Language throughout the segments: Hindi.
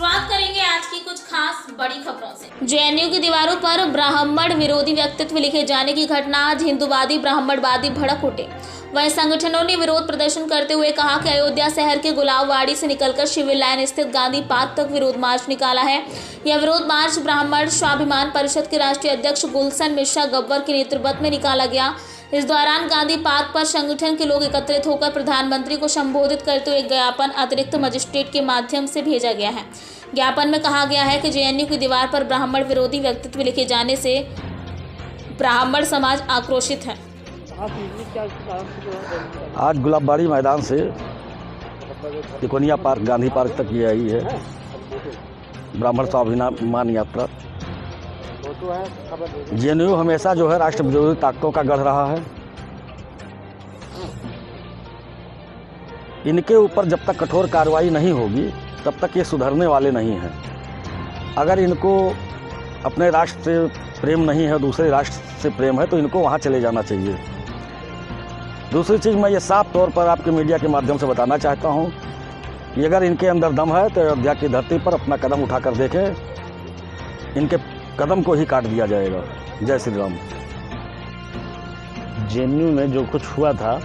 शुरुआत करेंगे आज की कुछ खास बड़ी खबरों से। जेएनयू की दीवारों पर ब्राह्मण विरोधी व्यक्तित्व लिखे जाने की घटना, आज हिंदूवादी ब्राह्मणवादी भड़क उठे। वहीं संगठनों ने विरोध प्रदर्शन करते हुए कहा कि अयोध्या शहर के गुलाबवाड़ी से निकलकर सिविल लाइन स्थित गांधी पार्क तक विरोध मार्च निकाला है। यह विरोध मार्च ब्राह्मण स्वाभिमान परिषद के राष्ट्रीय अध्यक्ष गुलशन मिश्रा गब्बर के नेतृत्व में निकाला गया। इस दौरान गांधी पार्क पर संगठन के लोग एकत्रित होकर प्रधानमंत्री को संबोधित करते हुए ज्ञापन अतिरिक्त मजिस्ट्रेट के माध्यम से भेजा गया है। ज्ञापन में कहा गया है कि जेएनयू की दीवार पर ब्राह्मण विरोधी व्यक्तित्व लिखे जाने से ब्राह्मण समाज आक्रोशित है। आज गुलाबबाड़ी मैदान से तिकोनिया पार्क, गांधी पार्क तक ये आई है ब्राह्मण स्वाभिमान यात्रा। जेएनयू हमेशा जो है राष्ट्र विरोधी ताकतों का गढ़ रहा है। इनके ऊपर जब तक कठोर कार्रवाई नहीं होगी तब तक ये सुधरने वाले नहीं हैं। अगर इनको अपने राष्ट्र से प्रेम नहीं है, दूसरे राष्ट्र से प्रेम है, तो इनको वहाँ चले जाना चाहिए। दूसरी चीज़, मैं ये साफ तौर पर आपके मीडिया के माध्यम से बताना चाहता हूँ कि अगर इनके अंदर दम है तो अयोध्या की धरती पर अपना कदम उठाकर देखें, इनके कदम को ही काट दिया जाएगा। जय श्री राम। जेएनयू में जो कुछ हुआ था,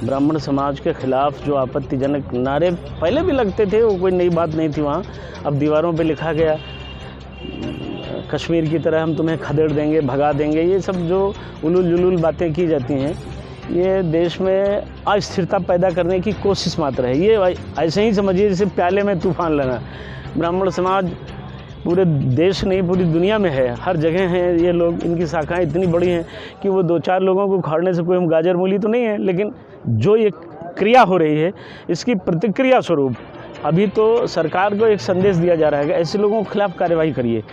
ब्राह्मण समाज के खिलाफ जो आपत्तिजनक नारे पहले भी लगते थे, वो कोई नई बात नहीं थी वहाँ। अब दीवारों पे लिखा गया कश्मीर की तरह हम तुम्हें खदेड़ देंगे, भगा देंगे, ये सब जो उलूल जुलूल बातें की जाती हैं, ये देश में अस्थिरता पैदा करने की कोशिश मात्र है। ये ऐसे ही समझिए जैसे प्याले में तूफान लाना। ब्राह्मण समाज पूरे देश नहीं, पूरी दुनिया में है, हर जगह हैं ये लोग। इनकी शाखाएं इतनी बड़ी हैं कि वो दो चार लोगों को उखाड़ने से कोई हम गाजर मूली तो नहीं है, लेकिन जो ये क्रिया हो रही है, इसकी प्रतिक्रिया स्वरूप अभी तो सरकार को एक संदेश दिया जा रहा है कि ऐसे लोगों के खिलाफ कार्यवाही करिए।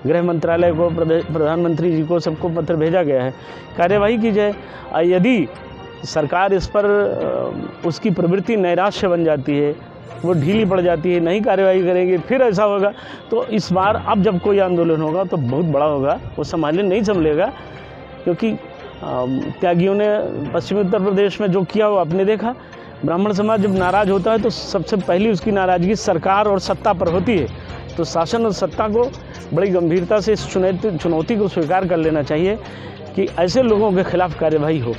गृह मंत्रालय को, प्रधानमंत्री जी को, सबको पत्र भेजा गया है, कार्यवाही की जाए। यदि सरकार इस पर उसकी प्रवृत्ति नैराश्य बन जाती है, वो ढीली पड़ जाती है, नहीं कार्यवाही करेंगे, फिर ऐसा होगा तो इस बार अब जब कोई आंदोलन होगा तो बहुत बड़ा होगा, वो संभालने नहीं संभलेगा। क्योंकि त्यागियों ने पश्चिमी उत्तर प्रदेश में जो किया वो आपने देखा। ब्राह्मण समाज जब नाराज़ होता है तो सबसे पहली उसकी नाराज़गी सरकार और सत्ता पर होती है। तो शासन और सत्ता को बड़ी गंभीरता से इस चुनौती को स्वीकार कर लेना चाहिए कि ऐसे लोगों के खिलाफ कार्यवाही हो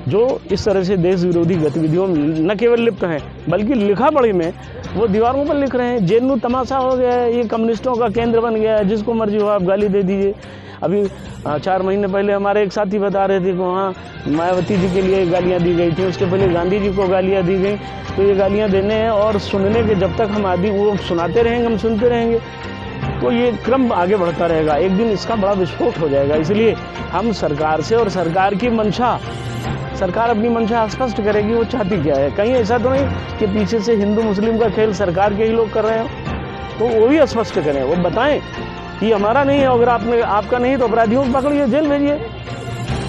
जो इस तरह से देश विरोधी गतिविधियों में न केवल लिप्त हैं बल्कि लिखा पढ़ी में वो दीवारों पर लिख रहे हैं। जेएनयू तमाशा हो गया है, ये कम्युनिस्टों का केंद्र बन गया है, जिसको मर्जी हो आप गाली दे दीजिए। अभी 4 महीने पहले हमारे एक साथी बता रहे थे कि वहाँ मायावती जी के लिए गालियाँ दी गई थी, उसके पहले गांधी जी को गालियाँ दी गई। तो ये गालियाँ देने हैं और सुनने के जब तक हम आदि वो सुनाते रहेंगे, हम सुनते रहेंगे, तो ये क्रम आगे बढ़ता रहेगा। एक दिन इसका बड़ा विस्फोट हो जाएगा। इसलिए हम सरकार से, और सरकार की मंशा, सरकार अपनी मंशा स्पष्ट करेगी वो चाहती क्या है। कहीं ऐसा तो नहीं कि पीछे से हिंदू मुस्लिम का खेल सरकार के ही लोग कर रहे हो, तो वो भी स्पष्ट करें, वो बताएं कि हमारा नहीं है, अगर आपका नहीं तो अपराधियों को पकड़िए, जेल भेजिए।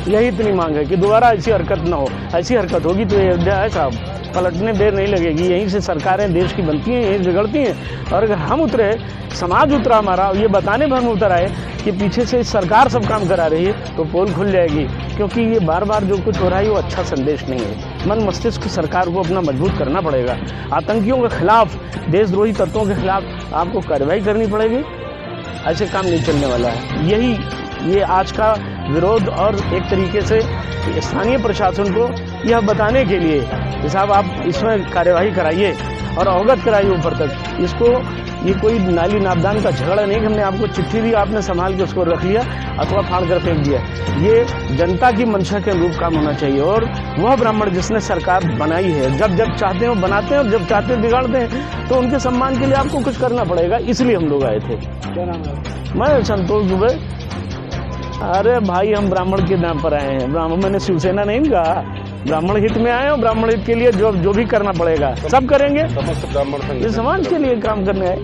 यही इतनी मांग है कि दोबारा ऐसी हरकत ना हो। ऐसी हरकत होगी तो ये अयोध्या है साहब, पलटने देर नहीं लगेगी। यहीं से सरकारें देश की बनती हैं, यहीं बिगड़ती हैं। और अगर हम उतरे, समाज उतरा हमारा, ये बताने भर में उतर आए कि पीछे से सरकार सब काम करा रही है, तो पोल खुल जाएगी। क्योंकि ये बार बार जो कुछ हो रहा है वो अच्छा संदेश नहीं है। मन मस्तिष्क सरकार को अपना मजबूत करना पड़ेगा। आतंकियों के खिलाफ, देशद्रोही तत्वों के खिलाफ आपको कार्रवाई करनी पड़ेगी। ऐसे काम नहीं चलने वाला है। ये आज का विरोध और एक तरीके से स्थानीय प्रशासन को यह बताने के लिए कि साहब आप इसमें कार्यवाही कराइए और अवगत कराइए ऊपर तक। इसको ये कोई नाली नापदान का झगड़ा नहीं कि हमने आपको चिट्ठी दी, आपने संभाल के उसको रख लिया अथवा फाड़ कर फेंक दिया। ये जनता की मंशा के अनुरूप काम होना चाहिए। और वह ब्राह्मण जिसने सरकार बनाई है, जब चाहते हैं वो बनाते हैं और जब चाहते हैं बिगाड़ते हैं, तो उनके सम्मान के लिए आपको कुछ करना पड़ेगा। इसलिए हम लोग आए थे। क्या नाम है? मैं संतोष दुबे। अरे भाई, हम ब्राह्मण के नाम पर आए हैं। ब्राह्मण, मैंने शिवसेना नहीं कहा, ब्राह्मण हित में आए और ब्राह्मण हित के लिए जो भी करना पड़ेगा सब करेंगे। समस्त ब्राह्मण ये समाज के लिए काम करने आए।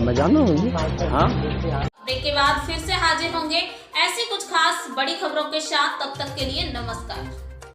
मैं जानू हाँ। ब्रेक के बाद फिर से हाजिर होंगे ऐसी कुछ खास बड़ी खबरों के साथ। तब तक के लिए नमस्कार।